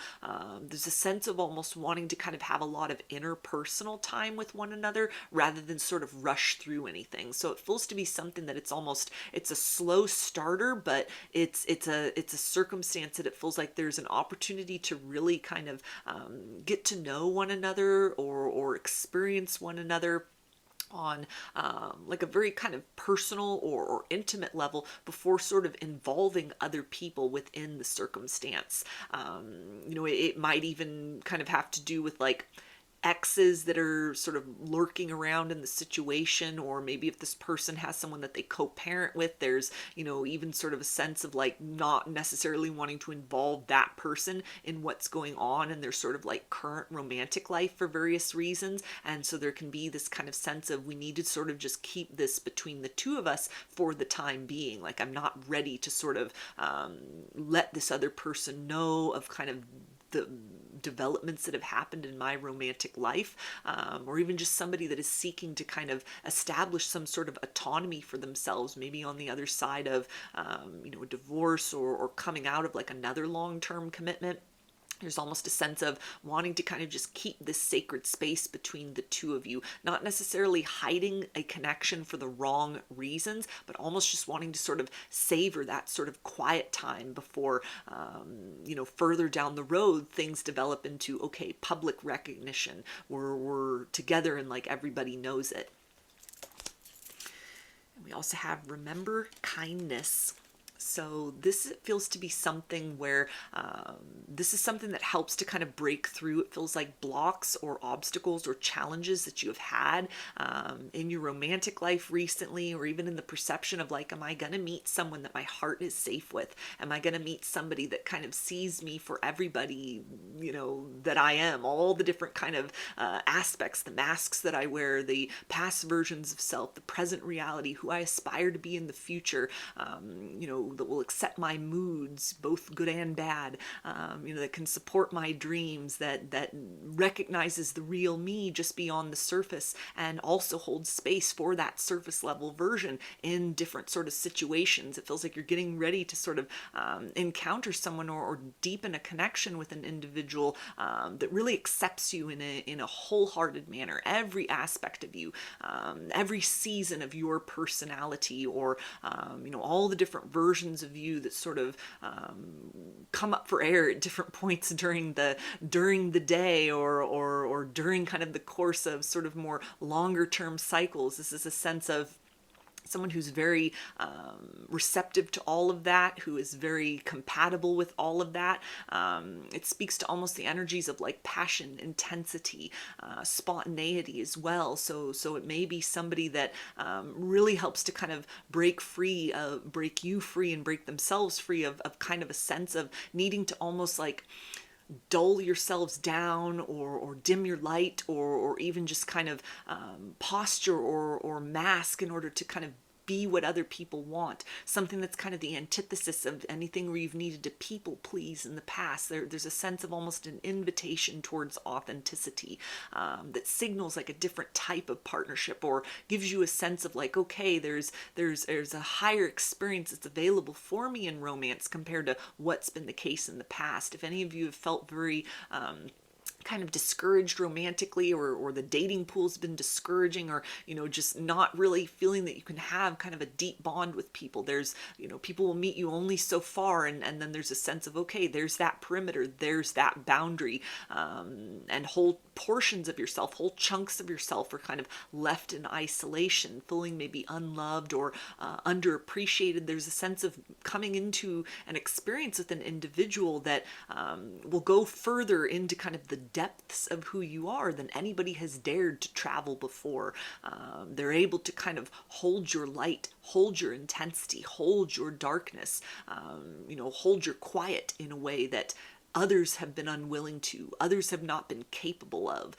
There's a sense of almost wanting to kind of have a lot of interpersonal time with one another rather than sort of rush through anything. So it feels feels to be something that it's a slow starter, but it's a circumstance that it feels like there's an opportunity to really kind of get to know one another, or experience one another on like a very kind of personal or intimate level before sort of involving other people within the circumstance. It might even kind of have to do with like exes that are sort of lurking around in the situation, or maybe if this person has someone that they co-parent with, there's even sort of a sense of like not necessarily wanting to involve that person in what's going on in their sort of like current romantic life for various reasons. And so there can be this kind of sense of, we need to sort of just keep this between the two of us for the time being. Like, I'm not ready to sort of let this other person know of kind of the developments that have happened in my romantic life, or even just somebody that is seeking to kind of establish some sort of autonomy for themselves, maybe on the other side of a divorce, or coming out of like another long-term commitment. There's almost a sense of wanting to kind of just keep this sacred space between the two of you, not necessarily hiding a connection for the wrong reasons, but almost just wanting to sort of savor that sort of quiet time before, further down the road, things develop into, okay, public recognition. We're together and like everybody knows it. And we also have remember kindness. So this feels to be something where this is something that helps to kind of break through. It feels like blocks or obstacles or challenges that you have had in your romantic life recently, or even in the perception of like, am I going to meet someone that my heart is safe with? Am I going to meet somebody that kind of sees me for everybody, that I am, all the different kind of aspects, the masks that I wear, the past versions of self, the present reality, who I aspire to be in the future, that will accept my moods, both good and bad, that can support my dreams, that recognizes the real me just beyond the surface, and also holds space for that surface level version in different sort of situations. It feels like you're getting ready to sort of encounter someone, or deepen a connection with an individual that really accepts you in a wholehearted manner, every aspect of you, every season of your personality, or all the different versions of you that sort of come up for air at different points during the day, or during kind of the course of sort of more longer term cycles. This is a sense of someone who's very receptive to all of that, who is very compatible with all of that. It speaks to almost the energies of like passion, intensity, spontaneity as well. So it may be somebody that really helps to kind of break you free and break themselves free of kind of a sense of needing to almost like dull yourselves down, or dim your light, or even just kind of posture or mask in order to kind of be what other people want. Something that's kind of the antithesis of anything where you've needed to people please in the past. There's a sense of almost an invitation towards authenticity that signals like a different type of partnership, or gives you a sense of like, okay, there's a higher experience that's available for me in romance compared to what's been the case in the past. If any of you have felt very kind of discouraged romantically, or the dating pool's been discouraging, or just not really feeling that you can have kind of a deep bond with people, there's people will meet you only so far, and then there's a sense of, okay, there's that perimeter, there's that boundary, and whole portions of yourself, whole chunks of yourself are kind of left in isolation, feeling maybe unloved or underappreciated. There's a sense of coming into an experience with an individual that will go further into kind of the depths of who you are than anybody has dared to travel before. They're able to kind of hold your light, hold your intensity, hold your darkness, hold your quiet in a way that others have been unwilling to, others have not been capable of.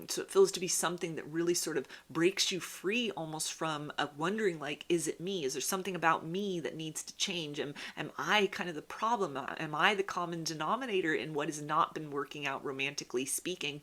So it feels to be something that really sort of breaks you free almost from wondering like, is it me? Is there something about me that needs to change? Am I kind of the problem? Am I the common denominator in what has not been working out romantically speaking?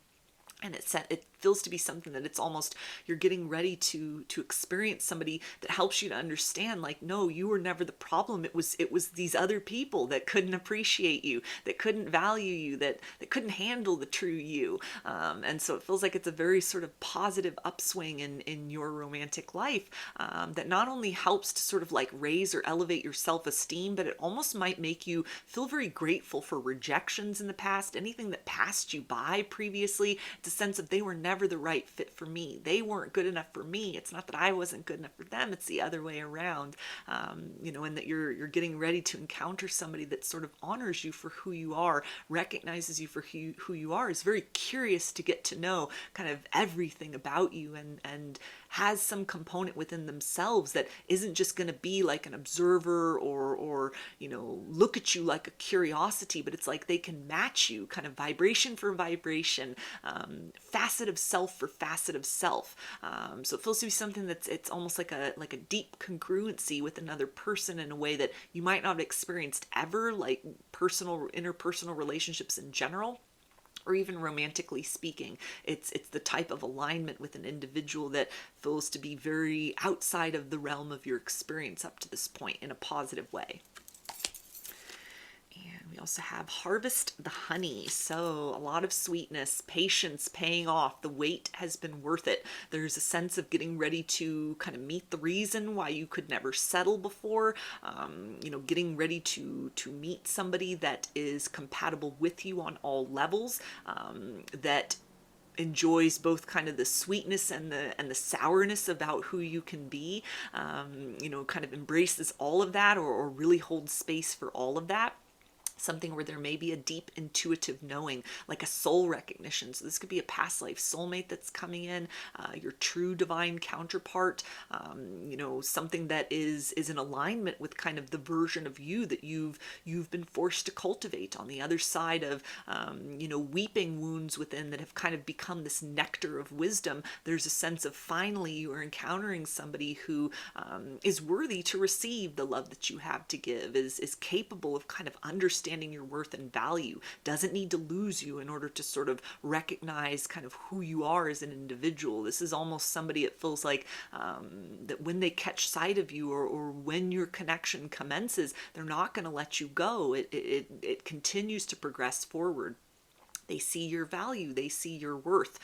And it feels to be something that it's almost you're getting ready to experience somebody that helps you to understand, like, no, you were never the problem. It was these other people that couldn't appreciate you, that couldn't value you, that couldn't handle the true you. And so it feels like it's a very sort of positive upswing in your romantic life, that not only helps to sort of like raise or elevate your self-esteem, but it almost might make you feel very grateful for rejections in the past, anything that passed you by previously. It's a sense of they were never the right fit for me. They weren't good enough for me. It's not that I wasn't good enough for them. It's the other way around. And that you're getting ready to encounter somebody that sort of honors you for who you are, recognizes you for who you are, is very curious to get to know kind of everything about you, and has some component within themselves that isn't just going to be like an observer or look at you like a curiosity, but it's like they can match you kind of vibration for vibration, facet of self for facet of self. So it feels to be something it's almost like a deep congruency with another person in a way that you might not have experienced ever, like interpersonal relationships in general, or even romantically speaking. It's the type of alignment with an individual that feels to be very outside of the realm of your experience up to this point in a positive way. And we also have harvest the honey. So a lot of sweetness, patience paying off. The wait has been worth it. There's a sense of getting ready to kind of meet the reason why you could never settle before. Getting ready to meet somebody that is compatible with you on all levels, that enjoys both kind of the sweetness and the sourness about who you can be, kind of embraces all of that, or really holds space for all of that. Something where there may be a deep intuitive knowing, like a soul recognition. So this could be a past life soulmate that's coming in, your true divine counterpart, something that is in alignment with kind of the version of you that you've been forced to cultivate on the other side of, weeping wounds within that have kind of become this nectar of wisdom. There's a sense of finally you are encountering somebody who is worthy to receive the love that you have to give, is capable of kind of understanding your worth and value, doesn't need to lose you in order to sort of recognize kind of who you are as an individual. This is almost somebody, it feels like, that when they catch sight of you, or when your connection commences, they're not going to let you go. It continues to progress forward. They see your value, they see your worth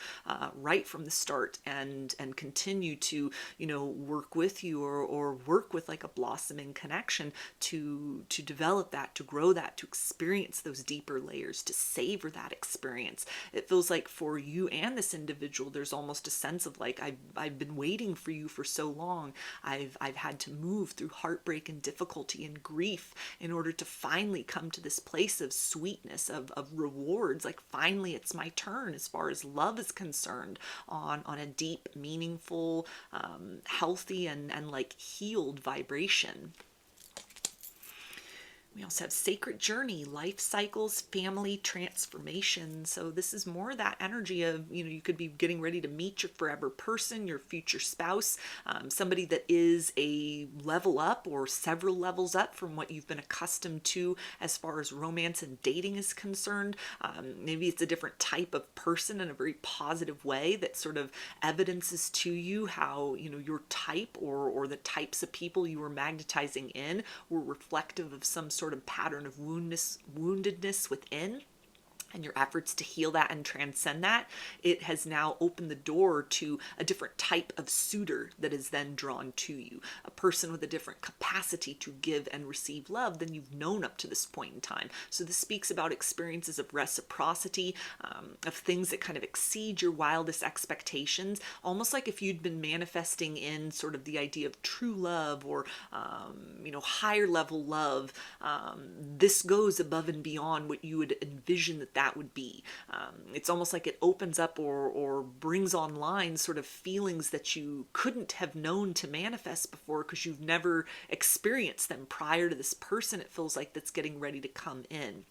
right from the start, and continue to work with you, or work with like a blossoming connection to develop that, to grow that, to experience those deeper layers, to savor that experience. It feels like for you and this individual, there's almost a sense of like, I've been waiting for you for so long. I've had to move through heartbreak and difficulty and grief in order to finally come to this place of sweetness, of rewards. Like, finally it's my turn as far as love is concerned, on a deep, meaningful, healthy and like healed vibration. We also have sacred journey, life cycles, family transformation. So this is more that energy of, you could be getting ready to meet your forever person, your future spouse, somebody that is a level up or several levels up from what you've been accustomed to as far as romance and dating is concerned. Maybe it's a different type of person in a very positive way that sort of evidences to you how, your type or the types of people you were magnetizing in were reflective of some sort of pattern of woundedness within. And your efforts to heal that and transcend that, it has now opened the door to a different type of suitor that is then drawn to you. A person with a different capacity to give and receive love than you've known up to this point in time. So this speaks about experiences of reciprocity, of things that kind of exceed your wildest expectations. Almost like if you'd been manifesting in sort of the idea of true love, or, higher level love, this goes above and beyond what you would envision that would be. It's almost like it opens up or brings online sort of feelings that you couldn't have known to manifest before, because you've never experienced them prior to this person, it feels like, that's getting ready to come in.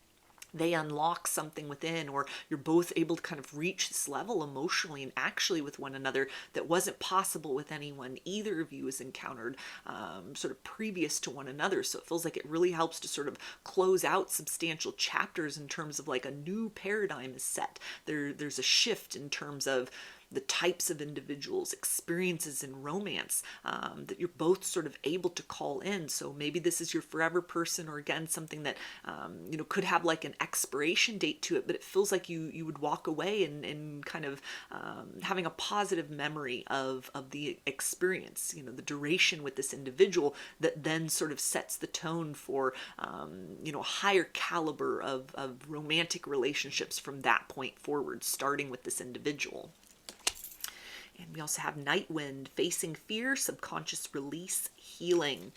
They unlock something within, or you're both able to kind of reach this level emotionally and actually with one another that wasn't possible with anyone either of you has encountered sort of previous to one another. So it feels like it really helps to sort of close out substantial chapters in terms of like a new paradigm is set. There's a shift in terms of the types of individuals, experiences in romance that you're both sort of able to call in. So maybe this is your forever person, or again, something that, could have like an expiration date to it, but it feels like you would walk away and kind of having a positive memory of the experience, the duration with this individual that then sort of sets the tone for, a higher caliber of romantic relationships from that point forward, starting with this individual. And we also have Night Wind, facing fear, subconscious release, healing.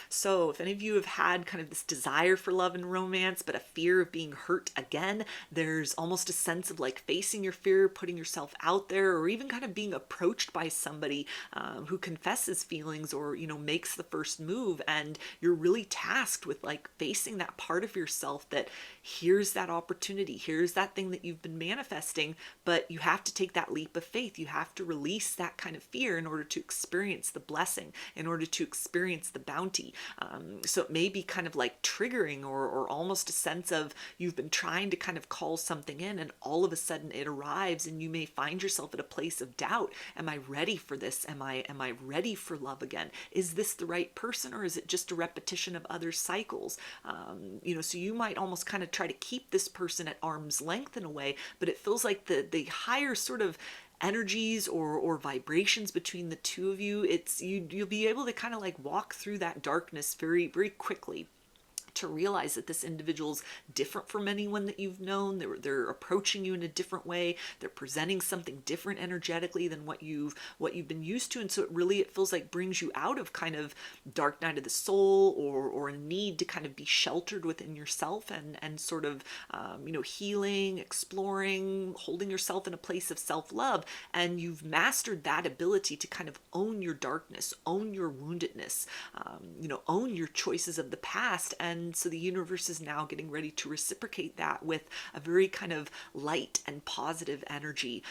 So if any of you have had kind of this desire for love and romance, but a fear of being hurt again, there's almost a sense of like facing your fear, putting yourself out there, or even kind of being approached by somebody who confesses feelings or, makes the first move. And you're really tasked with like facing that part of yourself that here's that opportunity, here's that thing that you've been manifesting, but you have to take that leap of faith. You have to release that kind of fear in order to experience the blessing, in order to experience the bounty. So it may be kind of like triggering or almost a sense of you've been trying to kind of call something in and all of a sudden it arrives and you may find yourself at a place of doubt. Am I ready for this? Am I ready for love again? Is this the right person, or is it just a repetition of other cycles? So you might almost kind of try to keep this person at arm's length in a way, but it feels like the higher sort of energies or vibrations between the two of you, you'll be able to kind of like walk through that darkness very, very quickly, to realize that this individual's different from anyone that you've known. They're approaching you in a different way. They're presenting something different energetically than what you've been used to. And so it feels like brings you out of kind of dark night of the soul or a need to kind of be sheltered within yourself and sort of, healing, exploring, holding yourself in a place of self-love. And you've mastered that ability to kind of own your darkness, own your woundedness, own your choices of the past. And so the universe is now getting ready to reciprocate that with a very kind of light and positive energy.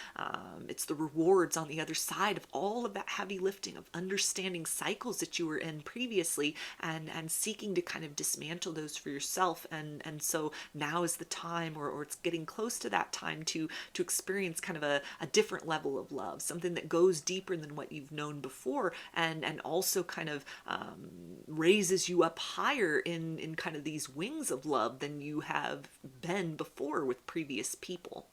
It's the rewards on the other side of all of that heavy lifting of understanding cycles that you were in previously and seeking to kind of dismantle those for yourself. And so now is the time, or it's getting close to that time to experience kind of a different level of love, something that goes deeper than what you've known before, and also kind of raises you up higher in kind of these wings of love than you have been before with previous people.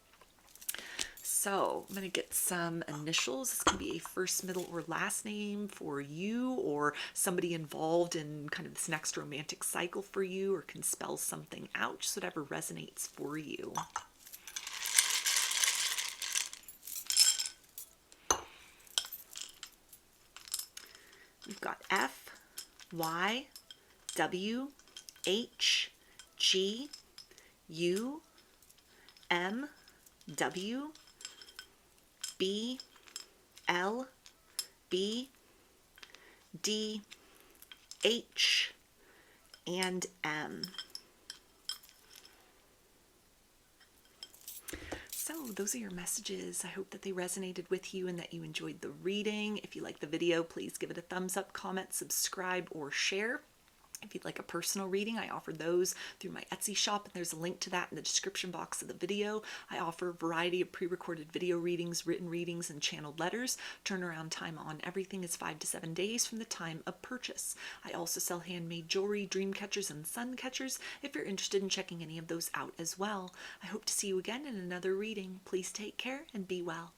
So I'm going to get some initials. This can be a first, middle, or last name for you, or somebody involved in kind of this next romantic cycle for you, or can spell something out, just whatever resonates for you. We've got F, Y, W, H, G, U, M, W, B, L, B, D, H, and M. So those are your messages. I hope that they resonated with you and that you enjoyed the reading. If you like the video, please give it a thumbs up, comment, subscribe, or share. If you'd like a personal reading, I offer those through my Etsy shop, and there's a link to that in the description box of the video. I offer a variety of pre-recorded video readings, written readings, and channeled letters. Turnaround time on everything is 5 to 7 days from the time of purchase. I also sell handmade jewelry, dream catchers, and sun catchers if you're interested in checking any of those out as well. I hope to see you again in another reading. Please take care and be well.